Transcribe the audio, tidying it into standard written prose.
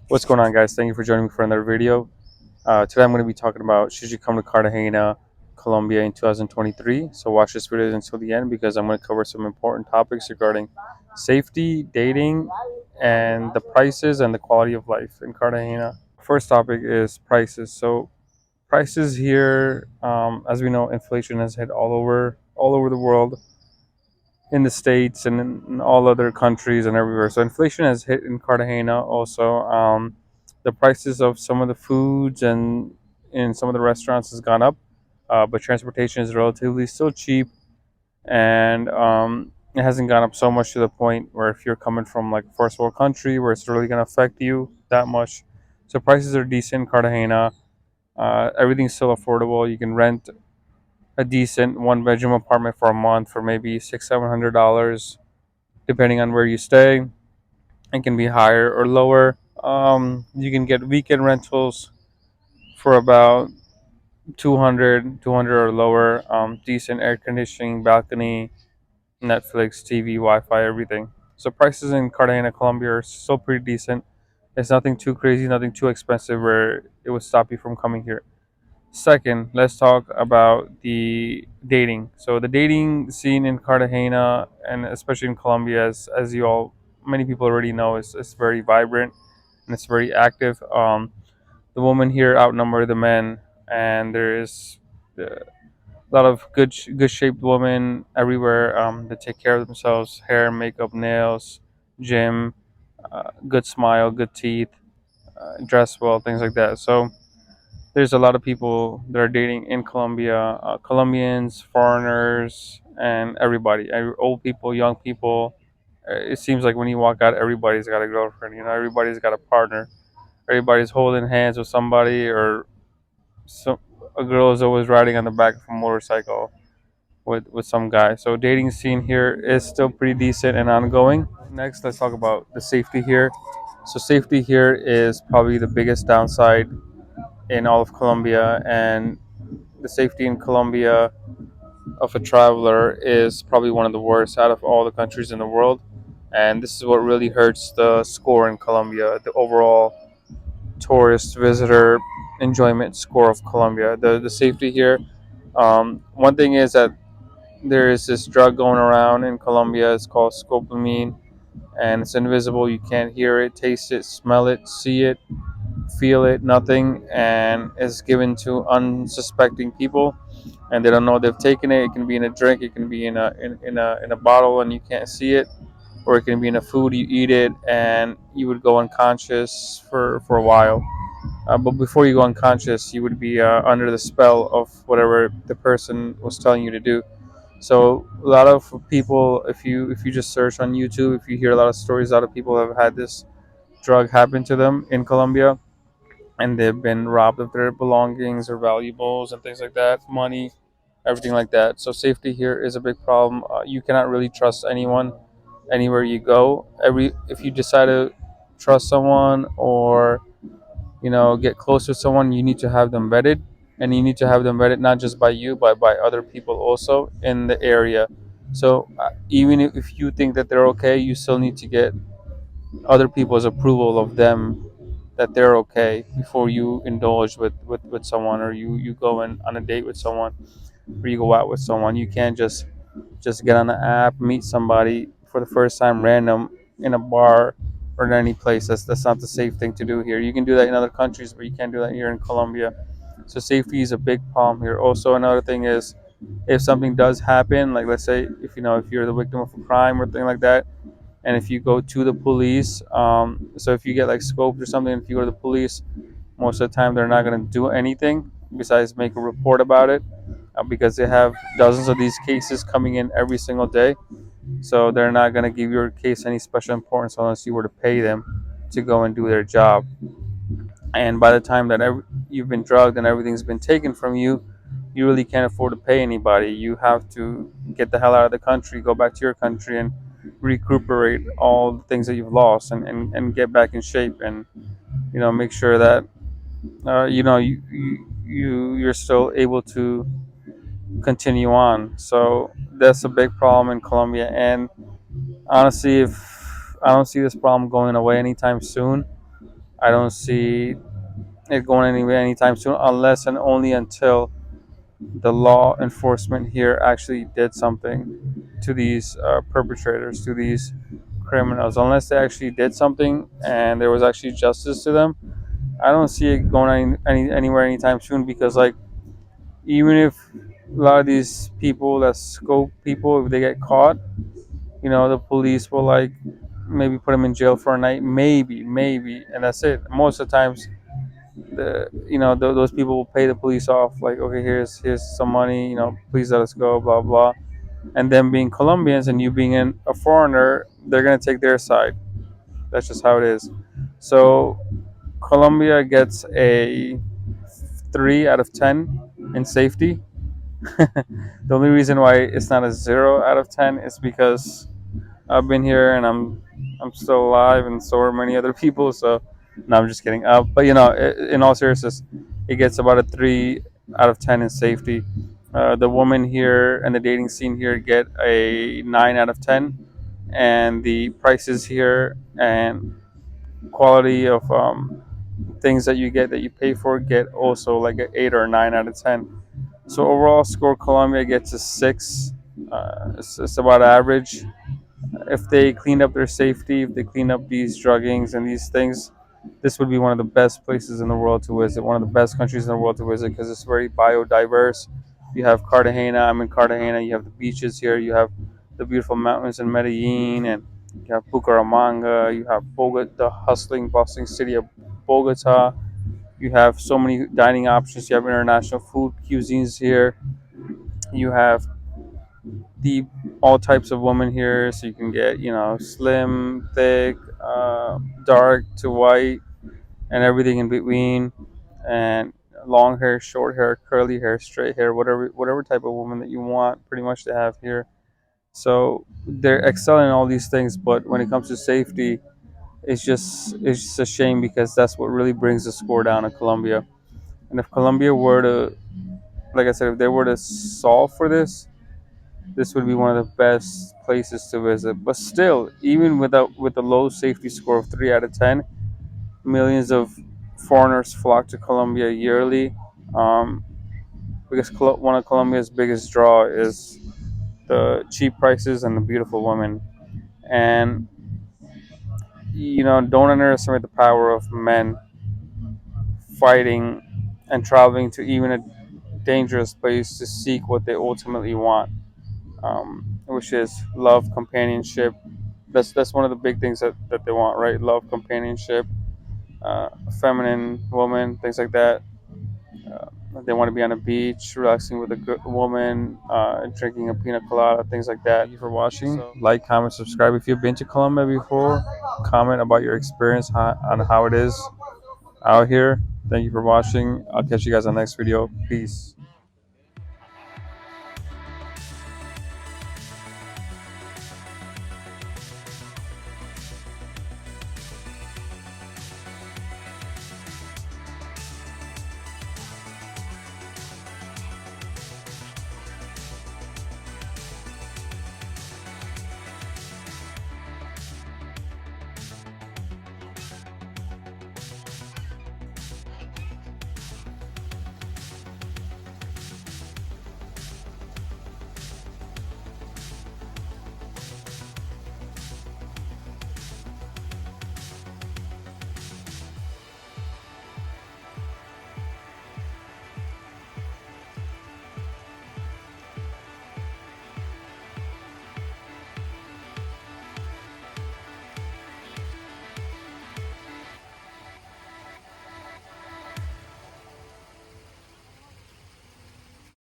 What's going on, guys? Thank you for joining me for another video. Today I'm going to be talking about should you come to Cartagena, Colombia in 2023. So watch this video until the end because I'm going to cover some important topics regarding safety, dating, and the prices and the quality of life in Cartagena. First topic is prices. So prices here, as we know, inflation has hit all over the world, in the states and in all other countries and everywhere. So inflation has hit in Cartagena also. The prices of some of the foods and in some of the restaurants has gone up, but transportation is relatively still cheap, and it hasn't gone up so much to the point where if you're coming from like a first world country where it's really going to affect you that much. So prices are decent in Cartagena. Everything's still affordable. You can rent a decent one bedroom apartment for a month for maybe $600-700, depending on where you stay. It can be higher or lower. You can get weekend rentals for about 200 or lower. Decent air conditioning, balcony, Netflix, TV, Wi-Fi, everything. So prices in Cartagena, Colombia are still pretty decent. It's nothing too crazy, nothing too expensive where it would stop you from coming here. Second, let's talk about the dating. So the dating scene in Cartagena and especially in Colombia, as you all, many people already know, is very vibrant and it's very active. The women here outnumber the men, and there is a lot of good shaped women everywhere that take care of themselves: hair, makeup, nails, gym, good smile, good teeth, dress well, things like that. So there's a lot of people that are dating in Colombia, Colombians, foreigners, and everybody, old people, young people. It seems like when you walk out, everybody's got a girlfriend. Everybody's got a partner. Everybody's holding hands with somebody, or a girl is always riding on the back of a motorcycle with some guy. So dating scene here is still pretty decent and ongoing. Next, let's talk about the safety here. So safety here is probably the biggest downside in all of Colombia, and the safety in Colombia of a traveler is probably one of the worst out of all the countries in the world. And this is what really hurts the score in Colombia, the overall tourist visitor enjoyment score of Colombia. The safety here. One thing is that there is this drug going around in Colombia. It's called scopolamine, and it's invisible. You can't hear it, taste it, smell it, see it, feel it, nothing, and is given to unsuspecting people, and they don't know they've taken it. It can be in a drink, it can be in a bottle, and you can't see it, or it can be in a food. You eat it, and you would go unconscious for a while. But before you go unconscious, you would be under the spell of whatever the person was telling you to do. So a lot of people, if you just search on YouTube, if you hear a lot of stories, a lot of people have had this drug happen to them in Colombia, and they've been robbed of their belongings or valuables and things like that, money, everything like that. So safety here is a big problem. You cannot really trust anyone anywhere you go. If you decide to trust someone, or get close to someone, you need to have them vetted, and you need to have them vetted not just by you but by other people also in the area. So even if you think that they're okay, you still need to get other people's approval of them, that they're okay, before you indulge with someone, or you go on a date with someone, or you go out with someone. You can't just get on an app, meet somebody for the first time random in a bar or in any place. That's not the safe thing to do here. You can do that in other countries, but you can't do that here in Colombia. So safety is a big problem here. Also, another thing is, if something does happen, like let's say if you're the victim of a crime or thing like that, and if you go to the police, so if you get like scoped or something, if you go to the police, most of the time they're not going to do anything besides make a report about it, because they have dozens of these cases coming in every single day. So they're not going to give your case any special importance unless you were to pay them to go and do their job. And by the time that you've been drugged and everything's been taken from you, you really can't afford to pay anybody. You have to get the hell out of the country, go back to your country, and recuperate all the things that you've lost, and get back in shape, and make sure that you're still able to continue on. So that's a big problem in Colombia, and honestly, if I don't see this problem going away anytime soon, I don't see it going anywhere anytime soon, unless and only until the law enforcement here actually did something to these perpetrators, to these criminals. Unless they actually did something and there was actually justice to them, I don't see it going anywhere anytime soon. Because like, even if a lot of these people that scope people, if they get caught, the police will like maybe put them in jail for a night, maybe, and that's it. Most of the times, those people will pay the police off, like, okay, here's some money, please let us go, blah blah. And them being Colombians and you being a foreigner, they're gonna take their side. That's just how it is. So Colombia gets a 3 out of 10 in safety. The only reason why it's not a 0 out of 10 is because I've been here and I'm still alive, and so are many other people. So, no, I'm just kidding. But in all seriousness, it gets about a 3 out of 10 in safety. The women here and the dating scene here get a 9 out of 10, and the prices here and quality of things that you get, that you pay for, get also like an 8 or 9 out of 10. So overall score, Colombia gets a 6. It's about average. If they cleaned up their safety, if they clean up these druggings and these things, this would be one of the best places in the world to visit, one of the best countries in the world to visit, because it's very biodiverse. You have Cartagena. I'm in Cartagena. You have the beaches here. You have the beautiful mountains in Medellin, and you have Bucaramanga. You have Bogota, the hustling, bustling city of Bogota. You have so many dining options. You have international food cuisines here. You have the all types of women here, so you can get slim, thick, dark to white, and everything in between, and long hair, short hair, curly hair, straight hair, whatever type of woman that you want, pretty much to have here. So they're excelling in all these things, but when it comes to safety, it's just a shame, because that's what really brings the score down in Colombia. And if Colombia were to, like I said, if they were to solve for this would be one of the best places to visit. But still, even with a low safety score of 3 out of 10, millions of foreigners flock to Colombia yearly, um, because one of Colombia's biggest draw is the cheap prices and the beautiful women. And don't underestimate the power of men fighting and traveling to even a dangerous place to seek what they ultimately want, which is love, companionship. That's one of the big things that they want, right? Love, companionship, a feminine woman, things like that. Uh, they want to be on a beach, relaxing with a good woman, drinking a pina colada, things like that. Thank you for watching. Like, comment, subscribe. If you've been to Colombia before, comment about your experience on how it is out here. Thank you for watching. I'll catch you guys on the next video. Peace.